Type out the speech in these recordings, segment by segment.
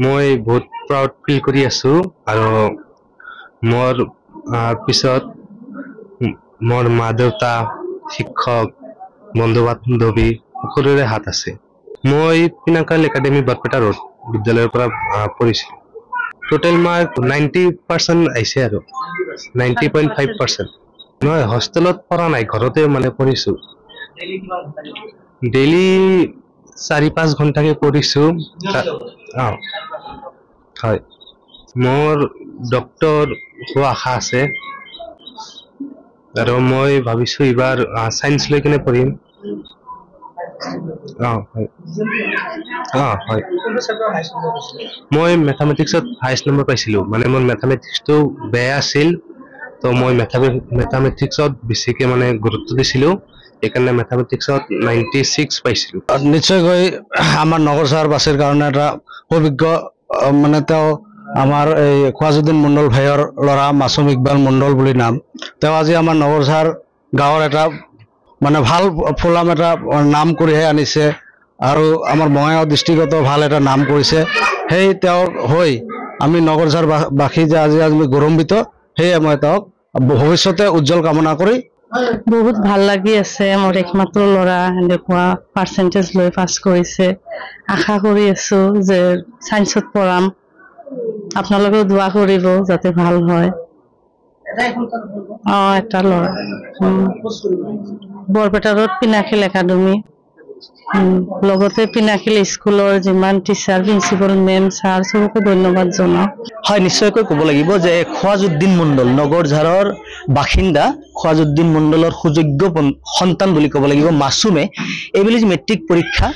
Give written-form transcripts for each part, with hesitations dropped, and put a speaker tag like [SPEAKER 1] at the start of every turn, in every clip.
[SPEAKER 1] মই বহুত proud feel কৰি আছো আৰু মোৰ পিছত মোৰ মা দেউতা শিক্ষক বন্ধু বান্ধৱী সকলোৰে হাত আছে। মই পিনাকাল একাডেমি বৰপেটা ৰোড বিদ্যালয়ৰ পৰা পঢ়িছিলো। টোটেল মাৰ্ক 90% আহিছে আৰু 90.5%। নহয় হোষ্টেলত পঢ়া নাই, ঘৰতে মানে পঢ়িছো। ডেইলি 4-5 ঘণ্টাকে পঢ়িছো। হয়, মোৰ ডক্টৰ হোৱা আশা আছে আৰু মই ভাবিছো এইবাৰ সায়েন্স লৈ কিনে পঢ়িম। হয়, মই মেথামেটিক্সত হাইয়েষ্ট নম্বৰ পাইছিলো। মানে মোৰ মেথামেটিক্সটো বেয়া আছিল, তো মই মেথামেটিক্সত বেছিকে মানে গুৰুত্ব দিছিলো। সেইকাৰণে মেথামেটিক্সত 96 পাইছিলো।
[SPEAKER 2] নিশ্চয়কৈ আমাৰ নগৰ চহৰ বাছৰ কাৰণে এটা অভিজ্ঞ মানে তেওঁ আমাৰ এই খোৱাজুদ্দিন মণ্ডল ভাইৰ ল'ৰা মাছুম ইকবাল মণ্ডল বুলি নাম। তেওঁ আজি আমাৰ নগৰ চহৰ গাঁৱৰ এটা মানে ভাল ফুলাম এটা নাম কৰিহে আনিছে আৰু আমাৰ বঙাইগাঁও ডিষ্ট্ৰিক্টতো ভাল এটা নাম কৰিছে। সেই তেওঁৰ হৈ আমি নগৰ চহৰ বাসী যে আজি আমি গৌৰৱান্বিত, সেয়ে মই তেওঁক ভৱিষ্যতে উজ্জ্বল কামনা কৰি
[SPEAKER 3] বহুত ভাল লাগি আছে। মোৰ একমাত্ৰ ল'ৰা এনেকুৱা পাৰ্চেণ্টেজ লৈ পাছ কৰিছে। আশা কৰি আছো যে সায়েন্সত পঢ়াম। আপোনালোকেও দোৱা কৰিব যাতে ভাল হয়। এটা ল'ৰা বৰপেটা ৰোড পিনাকিল একাডেমি, লগতে পিনাকিল স্কুলৰ যিমান টিচাৰ প্ৰিন্সিপাল মেম ছাৰ চবকে ধন্যবাদ জনাওঁ।
[SPEAKER 4] হয়, নিশ্চয়কৈ ক'ব লাগিব যে খোৱাজুদ্দিন মণ্ডল নগৰ ঝাৰৰ বাসিন্দা খোৱাজুদ্দিন মণ্ডলৰ সুযোগ্য সন্তান বুলি ক'ব লাগিব মাছুমে এইবুলি মেট্ৰিক পৰীক্ষা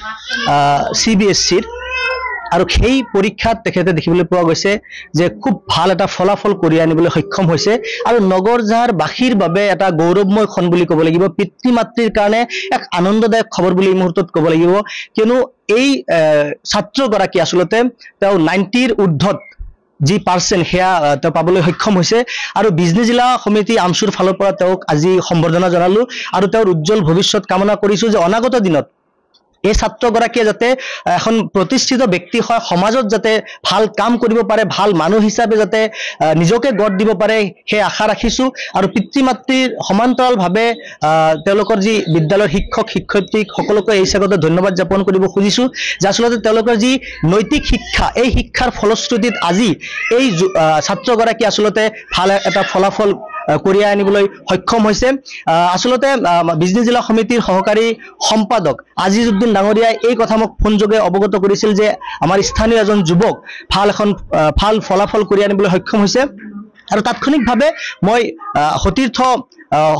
[SPEAKER 4] CBSE আৰু সেই পৰীক্ষাত তেখেতে দেখিবলৈ পোৱা গৈছে যে খুব ভাল এটা ফলাফল কৰি আনিবলৈ সক্ষম হৈছে আৰু নগৰ ঝাৰ বাসীৰ বাবে এটা গৌৰৱময় ক্ষণ বুলি ক'ব লাগিব। পিতৃ মাতৃৰ কাৰণে এক আনন্দদায়ক খবৰ বুলি এই মুহূৰ্তত ক'ব লাগিব, কিয়নো এই ছাত্ৰগৰাকী আচলতে তেওঁ 90ৰ ঊৰ্ধত যি পাৰ্চেণ্ট সেয়া তেওঁ পাবলৈ সক্ষম হৈছে আৰু বিজনী জিলা সমিতি আমচুৰ ফালৰ পৰা তেওঁক আজি সম্বৰ্ধনা জনালো আৰু তেওঁৰ উজ্জ্বল ভৱিষ্যত কামনা কৰিছো যে অনাগত দিনত এই ছাত্ৰগৰাকীয়ে যাতে এখন প্ৰতিষ্ঠিত ব্যক্তি হয়, সমাজত যাতে ভাল কাম কৰিব পাৰে, ভাল মানুহ হিচাপে যাতে নিজকে গঢ় দিব পাৰে, সেই আশা ৰাখিছো। আৰু পিতৃ মাতৃৰ সমান্তৰালভাৱে তেওঁলোকৰ যি বিদ্যালয়ৰ শিক্ষক শিক্ষয়িত্ৰী সকলোকে এই হিচাপতে ধন্যবাদ জ্ঞাপন কৰিব খুজিছো যে আচলতে তেওঁলোকৰ যি নৈতিক শিক্ষা, এই শিক্ষাৰ ফলশ্ৰুতিত আজি এই ছাত্ৰগৰাকী আচলতে ভাল এটা ফলাফল কঢ়িয়াই আনিবলৈ সক্ষম হৈছে। আচলতে বিজনী জিলা সমিতিৰ সহকাৰী সম্পাদক আজিজুদ্দিন ডাঙৰীয়াই এই কথা মোক ফোনযোগে অৱগত কৰিছিল যে আমাৰ স্থানীয় এজন যুৱক ভাল ফলাফল কঢ়িয়াই আনিবলৈ সক্ষম হৈছে আৰু তাৎক্ষণিকভাৱে মই সতীৰ্থ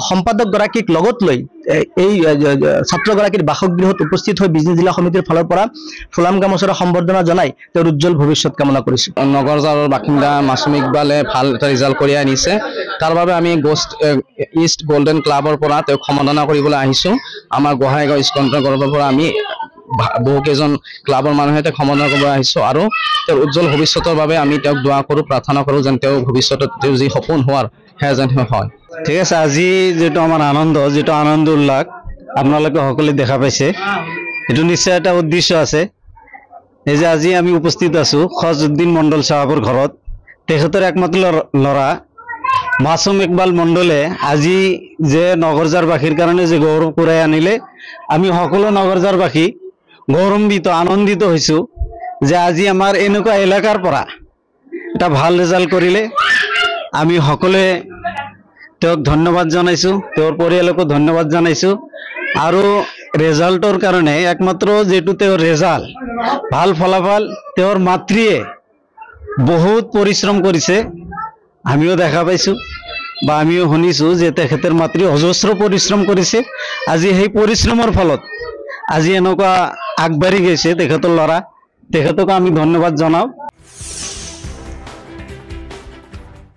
[SPEAKER 4] সম্পাদক গৰাকীক লগত লৈ এই ছাত্ৰগৰাকীৰ বাসগৃহত উপস্থিত হৈ বিজনী জিলা সমিতিৰ ফালৰ পৰা ফুলাম গামোচাৰে সম্বৰ্ধনা জনাই তেওঁৰ উজ্জ্বল ভৱিষ্যত কামনা কৰিছো।
[SPEAKER 5] নগৰ ঝাৰৰ বাসিন্দা মাছুম ইকবালে ভাল এটা ৰিজাল্ট কঢ়িয়াই আনিছে, তাৰ বাবে আমি ইষ্ট গল্ডেন ক্লাবৰ পৰা তেওঁক সম্বৰ্ধনা কৰিবলৈ আহিছো। আমাৰ গোহাঁইগাঁও ইস্কনৰ পৰা আমি বহুকেইজন ক্লাবৰ মানুহে তেওঁক সম্বৰ্ধনা কৰিব আহিছো আৰু তেওঁৰ উজ্জ্বল ভৱিষ্যতৰ বাবে আমি তেওঁক দোৱা কৰো, প্ৰাৰ্থনা কৰো যেন তেওঁ ভৱিষ্যতত তেওঁ যি সপোন হোৱাৰ সেয়া যেন হয়।
[SPEAKER 2] ঠিক আছে, আজি যিটো আমাৰ আনন্দ উল্লাস আপোনালোকে সকলোৱে দেখা পাইছে, এইটো নিশ্চয় এটা উদ্দেশ্য আছে। এই যে আজি আমি উপস্থিত আছো খোৱাজুদ্দিন মণ্ডল চাহাবৰ ঘৰত, তেখেতৰ একমাত্ৰ ল'ৰা মাছুম ইকবাল মণ্ডলে আজি যে নগৰঝাৰবাসীৰ কাৰণে যে গৌৰৱ কঢ়িয়াই আনিলে, আমি সকলো নগৰঝাৰবাসী গৌৰৱান্বিত আনন্দিত হৈছো যে আজি আমাৰ এনেকুৱা এলেকাৰ পৰা এটা ভাল ৰিজাল্ট কৰিলে। আমি সকলোৱে তেওঁক ধন্যবাদ জনাইছো, তেওঁৰ পৰিয়ালকো ধন্যবাদ জনাইছো আৰু ৰেজাল্টৰ কাৰণে একমাত্ৰ যেটো তেওঁৰ ৰেজাল্ট ভাল ফলাফল, তেওঁৰ মাতৃয়ে বহুত পৰিশ্ৰম কৰিছে, আমিও দেখা পাইছো বা আমিও শুনিছো যে তেখেতৰ মাতৃ অজস্ৰ পৰিশ্ৰম কৰিছে। আজি সেই পৰিশ্ৰমৰ ফলত আজি এনেকুৱা আগবাঢ়ি গৈছে তেখেতৰ ল'ৰা, তেখেতক আমি ধন্যবাদ জনাও।